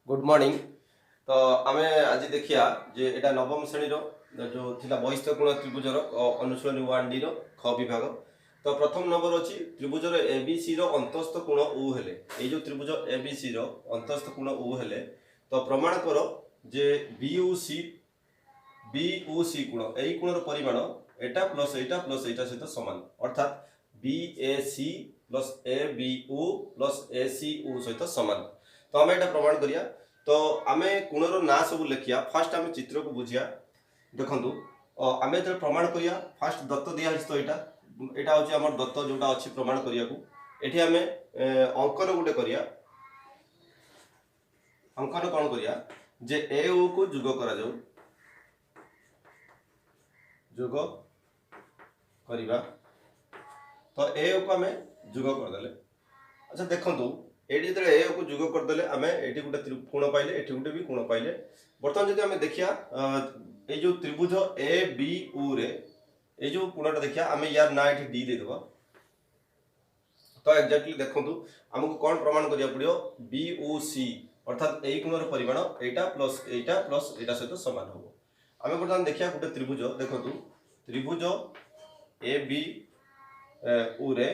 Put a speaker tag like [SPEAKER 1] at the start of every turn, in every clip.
[SPEAKER 1] Good morning. तो आमे आज देखिया जे एटा नवम श्रेणी रो जो थिला बहिस्थ कोण त्रिभुजर अनुशीलनी 1D रो ख विभाग। तो प्रथम नंबर अछि त्रिभुजर एबीसी रो अंतस्थ कोण उ हेले ए जो त्रिभुज एबीसी रो अंतस्थ कोण उ हेले तो प्रमाण करो जे बीओसी कोण एई कोण रो परिमाण एटा प्लस एटा सहित समान अर्थात BAC plus ABO plus ACO सहित समान। तो आम एटा प्रमाण करिया। तो आमे कोणर ना सब लिखिया फास्ट आमे चित्र को बुझिया देखंतु आमे जे प्रमाण करिया फास्ट दत्त दिया हिस तो एटा होची हमर दत्त जोटा अछि प्रमाण करिया को एठी आमे अंकन गुटे करिया। अंकन कोन करिया जे ए ओ को जुग करा जाऊ जुग करिवा। तो ए ओ को आमे जुग कर देले। अच्छा देखंतु एटी जब ए को जुग करदे आम ये गोटे कोण पाइले एटी गोटे भी कोण पाइले। बर्तमान जब आम देखिया ये जो त्रिभुज ए बी ओ रे ये जो कोणटा देखिया आम यार ना ये डी दे देबा। तो एक्जाक्टली देखंतु हमको कौन प्रमाण करिया पड़ियो बी ओ सी अर्थात ए कोणर परिमाण एटा प्लस एटा सहित समान होबो। आम बर्तमान देखिया गोटे त्रिभुज देखंतु त्रिभुज ए बी ओ रे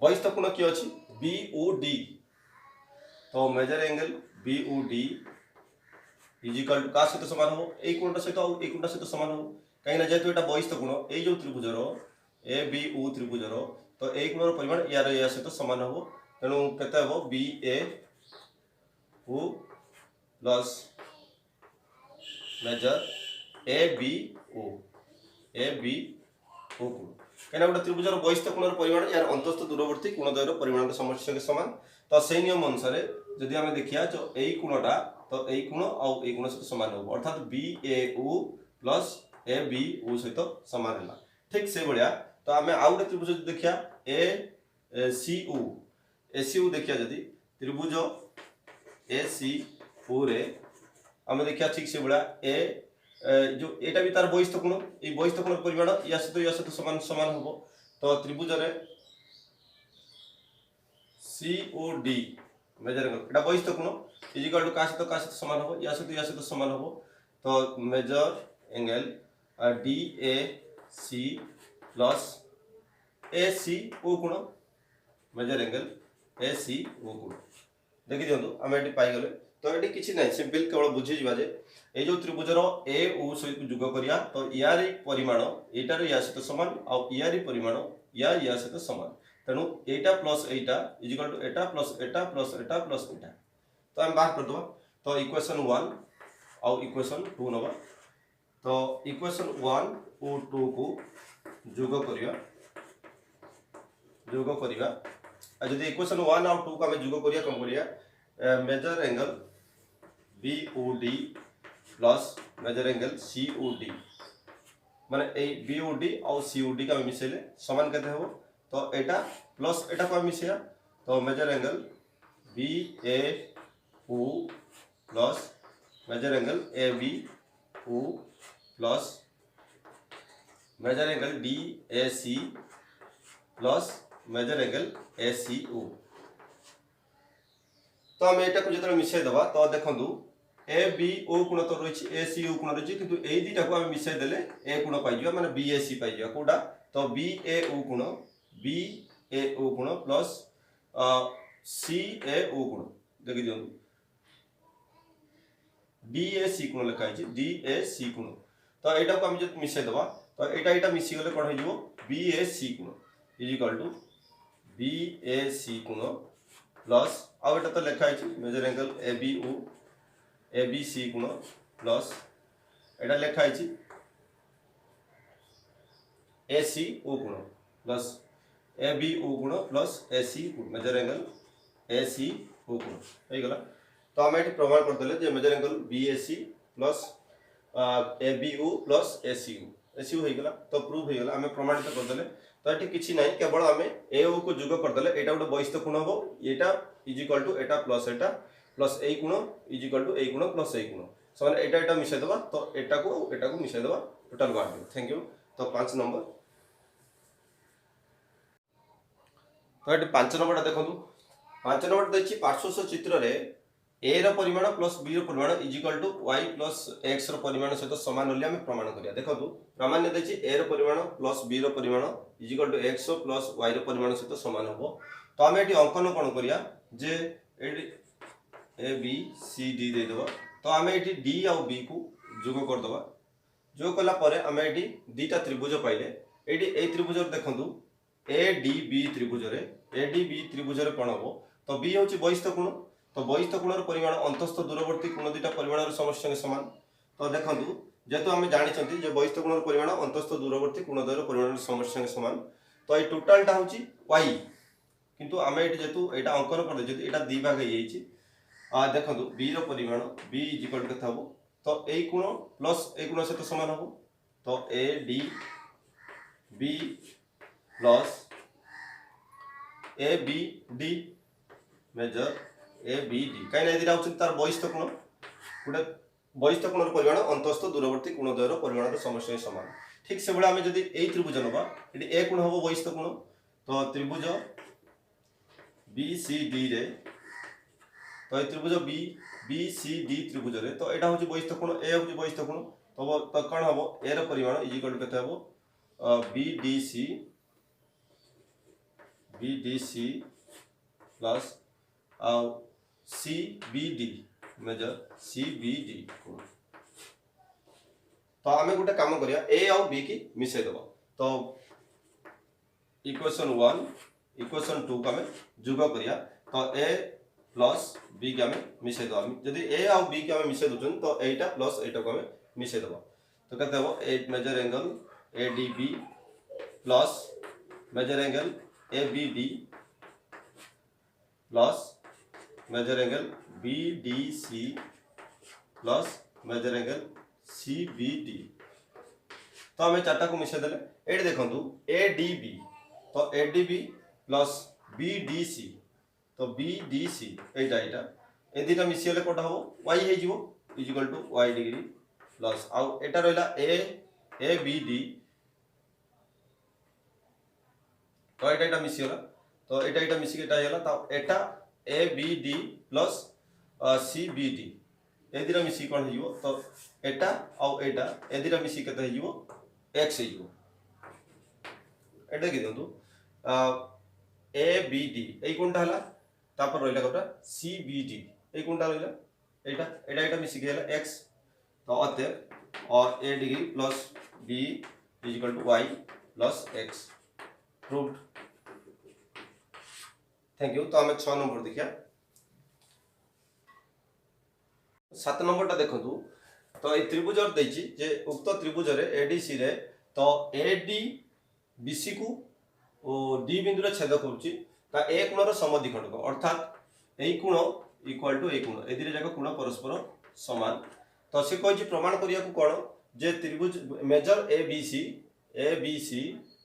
[SPEAKER 1] बहिस्थ कोण किए अछि बीओडी। तो major angle BOD is equal to का सहित समान हो ए कोणटा सहित और ए कोणटा सहित समान हो कहीं ना जेतु एटा बहिस्थ कोण ए जो त्रिभुजर ए बी ओ त्रिभुजर तो ए कोणर परिमाण यार या सहित समान हो तेणु केते हो B A O plus major A B O कोण कहीं गोटे त्रिभुजर बहिस्थ कोणर परिमाण यार अंतस्थ दूरवर्ती कोणद्वयर परिमाण समस्या के समान। तो से नियम अनुसार जदि आम देखिया जो ए कोणटा तो ए कोण और ए कोण सहित समान हो अर्थात B A O plus A B O सहित समान है। ठीक से भाया तो आम आउ गोटे त्रिभुज देखिया ए सी ओ देखिया जदि त्रिभुज ए सी ओ रे आम देखिया ठीक से भाया ए जो एटा भी तार बहिस्थ कोण ए बहिस्थ कोण परिमाण या सहित समान समान होबो। तो त्रिभुज रे सीओडी मेजर एंगल एटा बहिस्थ कोण इज इक्वल टू का सहित समान होबो या सहित समान होबो। तो major angle D A C plus A C O कोण major angle A C O कोण देखि दियंतु हम एटी पाई गले। तो ये किसी ना सिंपल केवल बुझी जा ये जो त्रिभुजर ए ओ सहित जुग करिया तो यार परिमाण एटार या सहित समान और यार परिमाण या सहित समान तेणु एटा plus Etah is equal to एटा प्लस एटा तो हम बाहर कर दबा। तो इक्वेशन 1 और इक्वेशन 2 नबा। तो इक्वेशन 1 और 2 को जुग करिया जदि इक्वेशन 1 और 2 को हम जुग करिया कम करिया measure angle BOD plus major angle COD माने ए बीओडी और सीओडी का मिसेले समान केते हो। तो एटा प्लस एटा को मिसेया तो major angle B A O plus major angle A B O plus major angle D A C plus major angle A C O. तो आम एटा को जतने मिसाई दबा तो देखंतु ए बी ओ कोण तो रही ए सी ओ कोण रही किंतु ए दीटा को आम मिसाई देले ए कोण पाई जिया माने बी ए सी पाई जिया कोडा। तो बी ए ओ कोण प्लस सी ए ओ कोण देखि दियंतु डी ए सी कोण लिखा है डी ए सी कोण। तो एटा को आम जत मिसाई दबा तो एटा मिसी गले कोन हो जिवो बी ए सी कोण is equal to B A C कोण प्लस आउ एटा तो लिखा है measure angle A B C कोण प्लस एटा लिखा है ए सी ओ कोण प्लस ए बी ओ कोण प्लस ए सी कोण major angle A C O कोण हो गला। तो आम ये प्रमाण करदे जे major angle B A C plus A B O plus A C हो गला। तो प्रूव हो गला आम प्रमाणित करदे। तो ये किसी ना केवल आम ए ओ को जुग करदे एटा गोटे बहिस्थ कोण हम एटा इज इक्वल टू एटा प्लस ए कोण इज इक्वल टू ए कोण प्लस ए कोण समान एटा मिसाई दबा। तो एटा को मिसाई दबा टोटल बाहर। Thank you. तो 5 नंबर तो ये 5 नंबर देखो 5 नंबर देखिए पार्श्वस्थ चित्र रे a रो परिमाण प्लस b रो परिमाण is equal to y plus x रो परिमाण सहित समान होली हम प्रमाण करिया। देखो प्रामाण्य देखिए a रो परिमाण प्लस b रो परिमाण is equal to x plus y रो परिमाण सहित समान होबो। तो हम एटी अंकन कोन करिया जे एटी a b c d दे देबो। तो हम एटी d और b को जोग कर दबा। जोग कला परे हम एटी दीटा त्रिभुज पाइले। एटी ए त्रिभुज देखंतु ADB त्रिभुज रे ADB त्रिभुज रे कोन हो तो b होची बहिस्थ कोण। तो बहिस्थ कोणर परिमाण अंतस्थ दूरवर्ती कोण दुटा परिमाणर समष्टि समान। तो देखंतु जेतु हम जानि छथि जे बहिस्थ कोणर परिमाण अंतस्थ दूरवर्ती कोण द्वयर परिमाणर समष्टि समान। तो ए टोटलटा होची y किंतु हम एटी जेतु एटा अंकन कर दे जेतु एटा दी भाग हे जाईची। देखंतु b रो परिमाण b इज इक्वल टू केता हो तो ए कोण प्लस ए कोण सहित समान हो। तो ADB plus ABD measure ABD कहीं ना दिरा तार बहिस्थ कोण गोटे बहिस्थ कोणर परिमाण अंतस्थ दूरवर्ती कोण द्वयर परिमाणर समष्टि समान। ठीक से बडा हम जदी ए त्रिभुज नबा एटी ए कोण होबो बहिस्थ कोण। तो त्रिभुज BCD रे तो ए त्रिभुज BCD त्रिभुज रे तो एटा होची बहिस्थ कोण ए होची बहिस्थ कोण। तो कोन होबो ए रो परिमाण इज इक्वल टू केते होबो BDC plus CBD measure CBD। तो आम गोटे काम करिया ए और बी की मिसई दबा। तो इक्वेशन 1 इक्वेशन 2 को आम जोग करिया। तो ए प्लस बी के आम मिसई दबा। जदि ए और बी के आम मिसई दउछन तो एटा प्लस एटा को आम मिसई दबा। तो केते हो 8 measure angle ADB plus major angle ABD plus major angle BDC plus major angle CBD। तो हमें चार्टा को मिसई देले एडी देखंतु ADB तो ADB प्लस BDC तो BDC एटा ए दिटा मिसियले कोटा हो y हे जिवो is equal to y degree plus आउ एटा रहला ABD तो एटा मिसियला। तो एटा मिसी एटा हैला तो एटा ABD प्लस CBD ए दिरा मिसी कोन हियो। तो एटा आउ एटा ए दिरा मिसी केते हियो x हियो। एटा कि दंतु ABD ए कोनटा हला तापर रहला कोटा CBD ए कोनटा रहला एटा मिसी के हला x। तो अते और a degree plus b is equal to y plus x proved. Thank you. तो हमें 6 नंबर देखिया। 7 नंबर टा देखंतु तो ए त्रिभुज देछि जे उक्त त्रिभुज रे ADC रे तो AD BC को D बिंदु रे छेद करूची ता ए कोणर समद्विखंड को अर्थात ए कोण इक्वल टू ए कोण ए दिरे जाक कोण परस्पर समान। तो से कहछि प्रमाण करिया को कोन जे त्रिभुज major ABC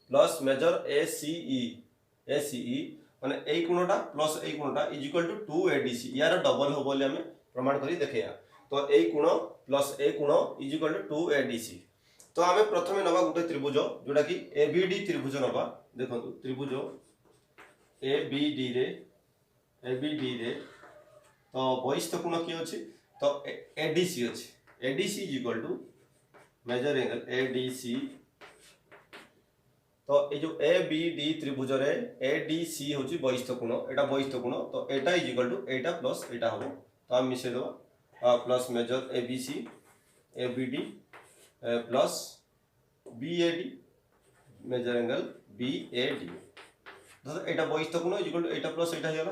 [SPEAKER 1] plus major ACE माने ए कोणटा प्लस ए कोणटा इज इक्वल टू 2ADC यार डबल हो बोले हमें प्रमाण करी देखिया। तो ए कोण प्लस ए कोण इज इक्वल टू 2ADC। तो हमें प्रथमे नबा गुटे त्रिभुज जोटा कि ABD त्रिभुज नबा। देखंतु त्रिभुज ABD रे तो बहिस्थ कोण की अछि तो ADC अछि। ADC is equal to major angle ADC। तो ए जो ABD त्रिभुज रे ADC होची बहिस्थ कोण एटा बहिस्थ कोण। तो एटा इज इक्वल टू एटा प्लस एटा हो। तो हम मिसे दबा plus measure ABC ABD plus BAD measure angle BAD। तो एटा बहिस्थ कोण इज इक्वल टू एटा प्लस एटा हेला।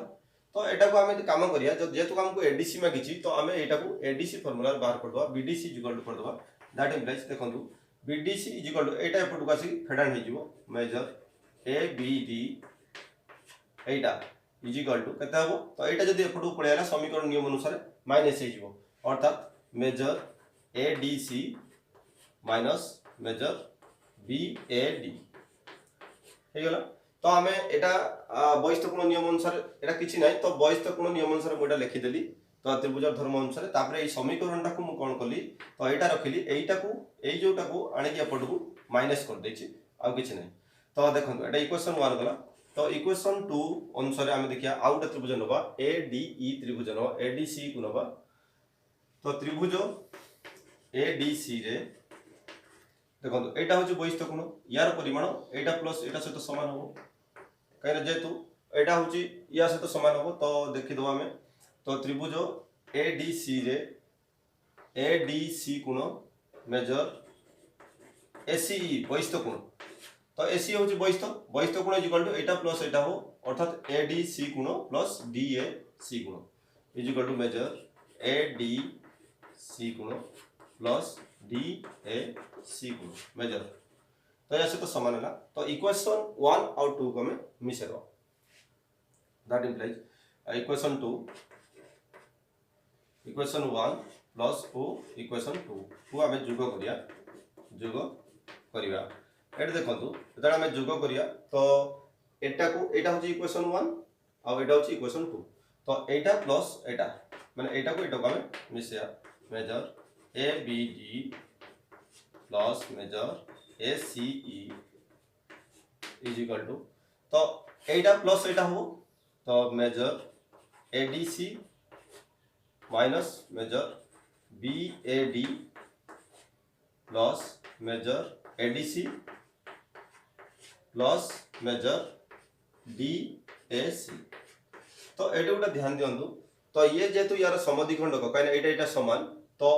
[SPEAKER 1] तो एटा को हमें काम करिया जेतु हमको ADC मागिची तो हमें एटा को ADC फार्मूला बाहर कर दबा BDC इज इक्वल टू कर दबा। दैट इंप्लाइज देखंतु BDC इज इक्वल टू एटा एपटु कासी फेडान हे जिवो major ABD Etah is equal to केता हो। तो एटा जदी एपटु पळेला समीकरण नियम अनुसार माइनस हे जिवो अर्थात measure ADC minus measure BAD हे गेला। तो हमें एटा बहिस्थ कोण नियम अनुसार एटा किछि नै तो बहिस्थ कोण नियम अनुसार मोटा लिखि देली। तो त्रिभुज धर्म अनुसार तापरे ए समीकरण टा को मु कोन कली तो एटा रखिली एटा को ए जोटा को आने के एपट को माइनस कर देछि आ किछि नै। तो देखंतु एटा इक्वेशन 1 गला। तो इक्वेशन 2 अनुसार आम देखिए आउ गोटे त्रिभुज नवा ए डी ई त्रिभुज नवा ए डी सी को नवा तो त्रिभुज ए डी सी रे देखो एटा हूँ बहिस्थ कोण यार परिमाण एटा प्लस एटा सहित सामान हम कहीं जेहेतु एटा हूँ या सहित सामान हम तो देखीद आम तो त्रिभुज ए डी सी रे ए डी सी कोण मेजर एसीई बहिस्थ कोण तो एसी हूँ बहिस्थ बहिस्थ कोण इजिकल टू एटा प्लस एटा हो अर्थात ए डी सी कोण प्लस डी ए सी कोण is equal to measure A D C कोण प्लस डी ए सी कोण मेजर तो या सहित समान है तो इक्वेशन 1 और 2 को हमें मिसेरवा that implies equation 2 equation 1 plus equation 2 को आम जोग करिया एट देखंतु जेतले आम जोग करिया तो एटा को एटा होची इक्वेशन 1 और एटा होची इक्वेशन 2 तो एटा प्लस एटा माने एटा को आम मिसेया major A B D plus major A C E is equal to तो एटा प्लस एटा हो तो major A D C minus major B A D plus major A D C plus major D A C तो ये गोटे ध्यान दिंतु तो ये जेहेतु यार समद्विखंडक कहीं एटा समान तो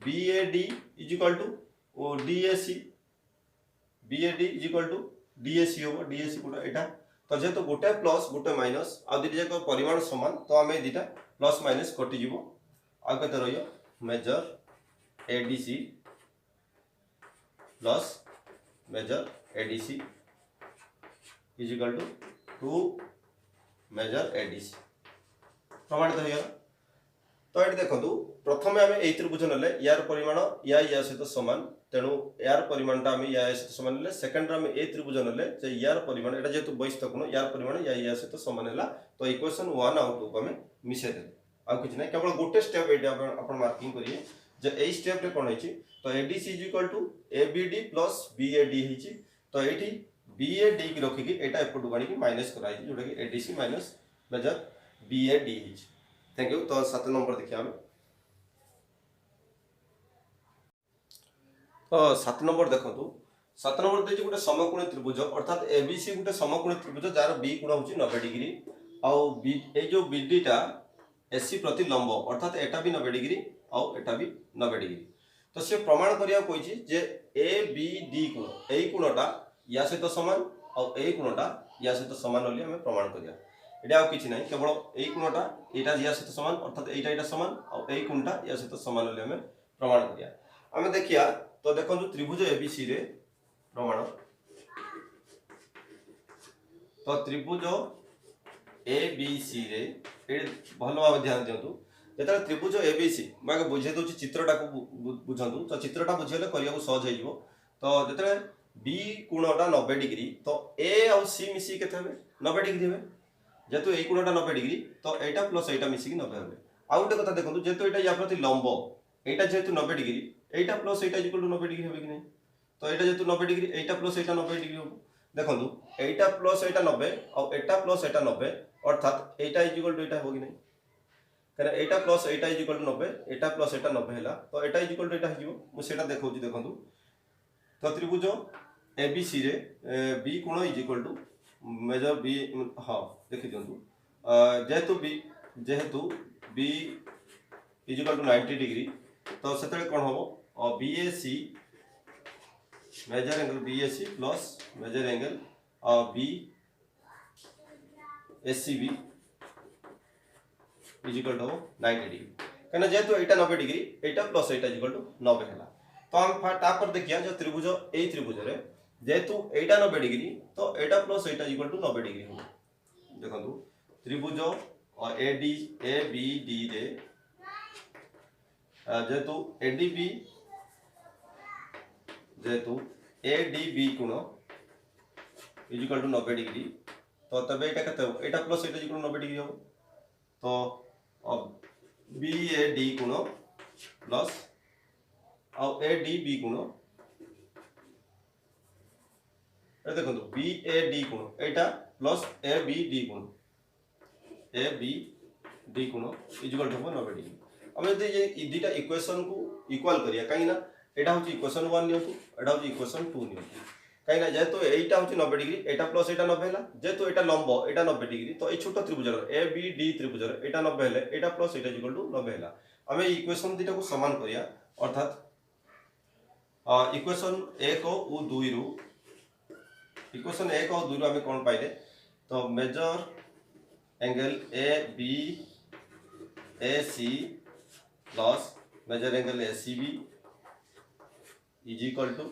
[SPEAKER 1] B A D is equal to D A C B A D is equal to D A C हम डी ए सी गोटे एटा तो जेहेतु गोटे प्लस गोटे माइनस आ दुटी जाक परिमाण समान तो आम दुटा प्लस माइनस कटिज आ के रही measure A D C plus major A D C is equal to measure A D C प्रमाणित हो तो ये देखो प्रथम आम यही त्रिभुज ना यार परिमाण या सहित सामान तेणु यार परिमाणटा आम या सहित सामान ना सेकेंड आम ए त्रिभुज ना यार परिमाण एटा जेहेतु बहिस्थ कोण यार परिमाण या सहित सामान है तो इक्वेशन 1 और 2 को आम मिसेदे आ कि ना केवल गोटे स्टेप ये आप मार्किंग करिए जे ए स्टेप रे कोन होची तो A D C is equal to A B D plus B A D होची तो एठी बी ए डी की रखिकी एटा एपटू गाणी माइनस कराई जोटा कि A D C minus major B A D होची थैंक यू तो 7 नंबर देखिए आम तो 7 नंबर देखो 7 नंबर देखिए गोटे समकोणी त्रिभुज अर्थात एबीसी गोटे समकोणी त्रिभुज जार बी कोण होची 90 डिग्री आउ बी ए जो बीडी टा एसी प्रति लंब अर्थात एटा भी 90 डिग्री आउ एटा भी 90 डिग्री तो से प्रमाण करिया कोइची जे ए बी डी कोण एई कोणटा या सहित समान आउ एई कोणटा या सहित समान होली हमें प्रमाण करिया एटा आउ किछि नै केवल एई कोणटा एटा या सहित समान अर्थात एटा समान आउ एई कोणटा या सहित समान होली हमें प्रमाण करिया हमें देखिया तो देखो त्रिभुज एबीसी रे प्रमाण तो त्रिभुज एबीसी रे ए भलो भाव ध्यान दियंतु जेता त्रिभुज एबीसी मैं बुझे दउची चित्रटा को बुझंतु तो चित्रटा बुझेले करिया को सहज होइबो तो जेता बी कोणटा 90 डिग्री तो ए और सी मिसी केते हेबे 90 डिग्री हेबे जेतु ए कोणटा 90 डिग्री तो एटा प्लस एटा मिसी की 90 हेबे आ गोटे कथा देखंतु जेतु एटा या प्रति लंब एटा जेतु 90 degree Etah plus Etah equal to 90 degree हेबे कि नै तो एटा जेतु 90 डिग्री एटा प्लस एटा 90 डिग्री हो देखंतु एटा प्लस एटा 90 और एटा प्लस एटा 90 अर्थात एटा इक्वल टू एटा हो कि नै कारण एटा plus Etah equal to 90 Etah plus एटा 90 हैला तो एटा इक्वल टू एटा हिजिवो मु सेटा देखौची देखंतु तो त्रिभुज एबीसी रे बी कोण is equal to measure B हां देखि दियंतु जेहेतु B is equal to 90 degree तो सेतले कोन होबो BAC measure angle BAC plus major angle B ACB is equal to 90 degree कहना जेहेतु एटा 90 degree Etah plus Etah is equal to 90 हैला तो हम तापर देखिया जो त्रिभुज ए त्रिभुज रे जेहेतु एटा 90 डिग्री तो एटा plus Etah is equal to 90 degree हो देखंतु त्रिभुज ए बी डी रे जेहेतु एडीबी जेहेतु एडीबी कोण इज इक्वल टू 90 डिग्री तो तबे एटा केते हो एटा plus Etah is equal to 90 degree हो तो बी ए डी कोण प्लस और ए डी बी कोण ए देखो बी ए डी कोण एटा प्लस ए बी डी गुण ए बी डी गुण इजिकल टू 90 डिग्री। हम यदि ये दुटा इक्वेशन को इक्वल करिया कहीं ना एटा होची इक्वेशन 1 नियंतु एटा होची इक्वेशन 2 नियंतु कहीं ना जेहेतु एटा होची 90 डिग्री एटा प्लस एटा 90 हैला जेहेतु एटा लंब एटा 90 डिग्री तो ए छोट त्रिभुजर ए बी डी त्रिभुजर एटा 90 हैले एटा प्लस एटा इक्वल टू 90 हैला। हमें इक्वेशन दुटा को समान करिया अर्थात इक्वेशन 1 और 2 रु इक्वेशन 1 और 2 रु हमें कोन पाइले तो major angle A B A C plus major angle A C B is equal to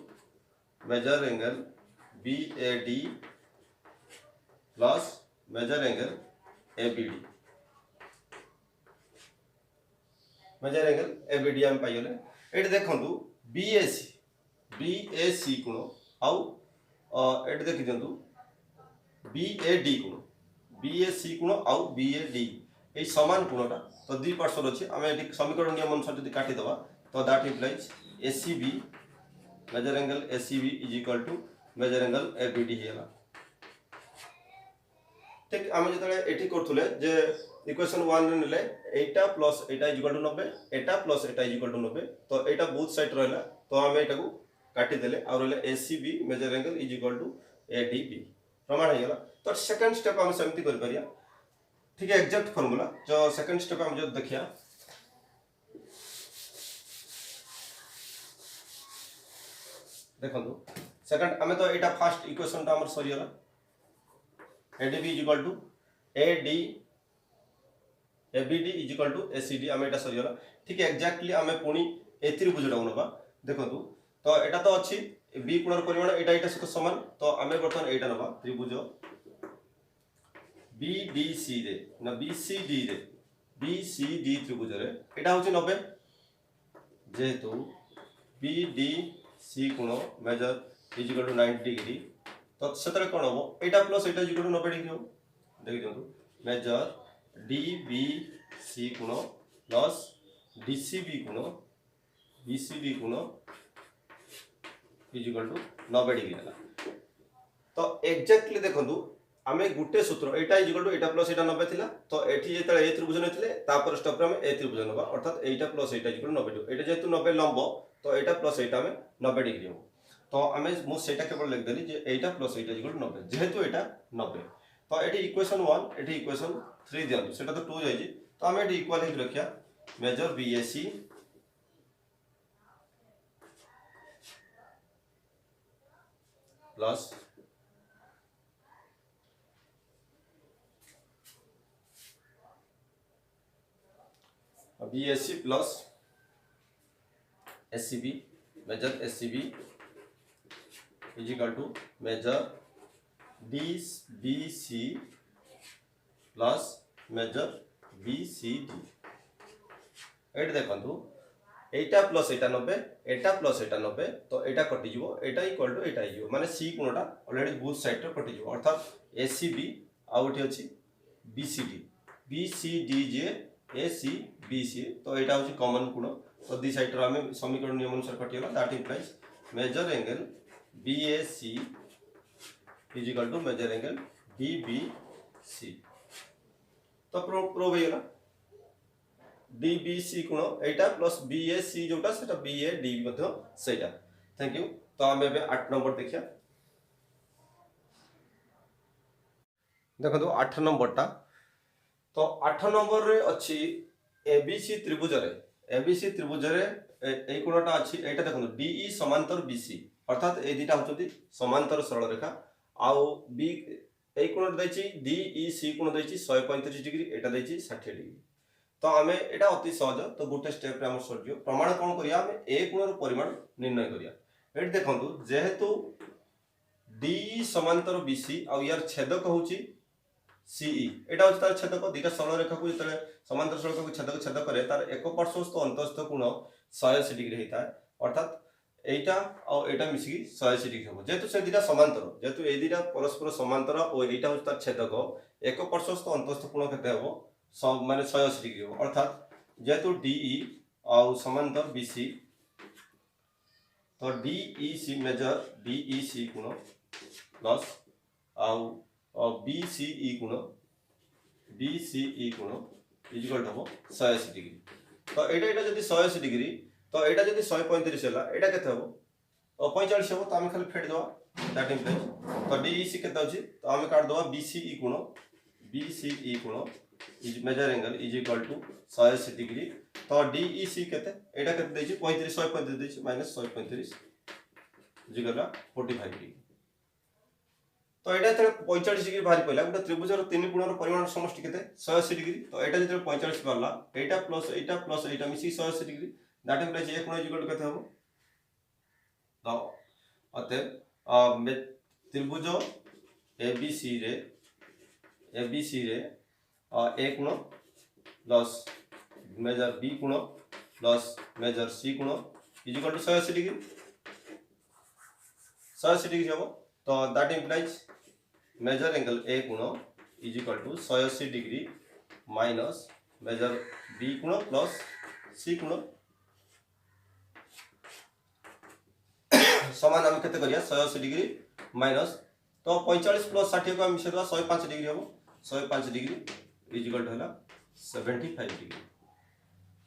[SPEAKER 1] major angle B A D plus major angle A B D measure angle A B D हम पाइले eight देखंतु B A C कोण आउ eight देखि दियंतु B A D कोण B A C कोण आउ B A D A समान कोणटा तो दुई पार्श्व अच्छे आम ये समीकरण नियम अनुसार जब काटिदेवा तो that implies A C B major angle A C B is equal to major angle A B D है ठीक आम जो ये करुले जे इक्वेशन 1 रे नेले एटा plus Etah is equal to 90 Etah plus Etah is equal to 90 तो एटा बोथ साइड रहला तो आम एटा को काटी देले आ रहले A C B major angle is equal to A D B प्रमाण हो गला। तो सेकंड स्टेप हम सेमती कर परिया ठीक है एग्जैक्ट फार्मूला जो सेकंड स्टेप हम जो देखिया देखो सेकंड हमें तो एटा फर्स्ट इक्वेशन ता हमर सरी होला ADB is equal to AD ABD is equal to ACD हमें एटा सरी होला ठीक है एग्जैक्टली हमें पुनी ए त्रिभुजटा नबा देखो तो एटा तो अछि बी कोणर परिमाण एटा एटा सहित समान तो हमें वर्तमान एटा नबा त्रिभुज BDC रे ना BCD रे BCD त्रिभुज रे एटा होची 90 जेहेतु BDC कोण measure is equal to 90 degree तो सेतरे कोन हो एटा plus Etah is equal to 90 degree हो देखि दियंतु मेजर DBC कोण प्लस DCB कोण BCD कोण इज इक्वल टू 90 डिग्री हला। तो एग्जैक्टली देखंतु आमे गुटे सूत्र एटा इज इक्वल टू एटा प्लस एटा 90 थिला तो एठी जेतले ए त्रिभुज नथिले तापर स्टेप रे हम ए त्रिभुज नबा अर्थात एटा plus Etah is equal to 90 एटा जेतु 90 लंब तो एटा प्लस एटा में 90 डिग्री हो तो आमे मु सेटा केवल लिख देली जे एटा plus Etah is equal to 90 जेहेतु एटा 90 तो एठी इक्वेशन 1 एठी इक्वेशन 3 दियंतु सेटा तो 2 जाई छी तो आमे एठी इक्वल ही रखिया measure BAC plus BAC plus SCB measure SCB is equal to measure DBC plus measure BCD एट देखंतु एटा प्लस एटा 90 एटा प्लस एटा 90 तो एटा कटि जिवो एटा इक्वल टू एटा हिजो माने C कोणटा ऑलरेडी बोथ साइड रे कटि जिवो अर्थात ACB आउट अछि BCD BCD जे ACBC तो एटा होची कॉमन कोण तो दी साइड रे हमें समीकरण नियम अनुसार कटियला that implies major angle BAC is equal to major angle DBC तो प्रूव हेला DBC कोण एटा प्लस BAC जोटा सेटा BAD मध्ये सेटा थैंक यू। तो हम एबे 8 नंबर देखिया देखो तो 8 नंबर टा तो 8 नंबर रे अछि ABC त्रिभुज रे ए कोणटा अछि एटा देखो DE समांतर BC अर्थात ए दिटा होचोती समांतर सरल रेखा आउ B ए कोण दैछि DEC कोण दैछि 135 डिग्री एटा दैछि 60 डिग्री तो आमे एटा अति सहज तो गोटे स्टेप रे हम सरजियो प्रमाण कोन करिया आमे ए कोण रो परिमाण निर्णय करिया एट देखंतु जेहेतु DE समांतर BC आ यार छेदक होची CE एटा होची तार छेदक दिटा सरल रेखा को जतले समांतर सरल रेखा को छेदक करे तार एक पार्श्वस्थ अंतस्थ कोण 180 डिग्री हेता अर्थात एटा और एटा मिसी 180 डिग्री हो जेतु से दिटा समांतर जेतु ए दिटा परस्पर समांतर और एटा होची तार छेदक एक पार्श्वस्थ अंतस्थ कोण केते हो सब माने 180 डिग्री हो अर्थात जेतु DE और समांतर BC तो DEC मेजर DEC कोण प्लस आउ बी सी ई कोण इजिकल हम 180 डिग्री। तो एटा जब 180 डिग्री तो एटा जब 135 है एटा के हम 45 हम तो आम खाली फेट दवा दैट इम्प्लाइज तो डीईसी के तो आम काट दवा बीसीई कोण is measure angle is equal to 180 degree. तो डीईसी के एटा के 35 135 माइनस 135 इजिकल 45 डिग्री। तो एटा जो 45 डिग्री बाहरी पड़ा गोटे त्रिभुजर 3 कोणर परिमाण समष्टि केते 180 डिग्री। तो एटा जो 45 बाहरला एटा प्लस एटा मिसी 180 डिग्री दैट इम्प्लाइज ए कोण इक्वल टू केते हम तो अतः त्रिभुज एबीसी रे ए कोण प्लस मेजर बी कोण प्लस मेजर सी कोण इक्वल टू 180 डिग्री हम। तो that implies major angle A कोण is equal to 180 degree minus major B कोण प्लस सी कोण समान आम केते करिया 180 डिग्री माइनस तो 45 प्लस 60 को हम मिसेदवा 105 डिग्री हम 105 डिग्री इज इक्वल टू हला 75 डिग्री।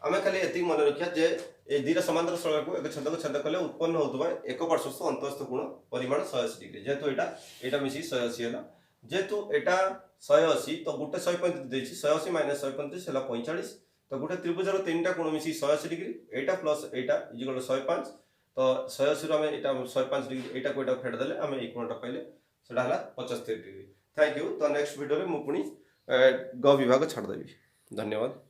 [SPEAKER 1] आमे खाली एति मन रखिया जे ए दीरा समांतर सड़क को एक छेद को छेद कले उत्पन्न होतबा एक पार्श्वस्थ अंतस्थ कोण परिमाण 180 डिग्री जेतु एटा मिसी 180 हला जेतु एटा 180 तो गुटे 135 देछि 180 माइनस 135 हला 45 तो गुटे त्रिभुजर तीनटा कोण मिसी 180 degree Etah plus Etah is equal to 105 तो 180 रो एटा 105 डिग्री एटा को एटा फेड देले हमें ई कोणटा पाइले सेटा हला 75 डिग्री। Thank you. तो नेक्स्ट वीडियो रे मु पुनी ग विभाग छाड़ देबी। धन्यवाद।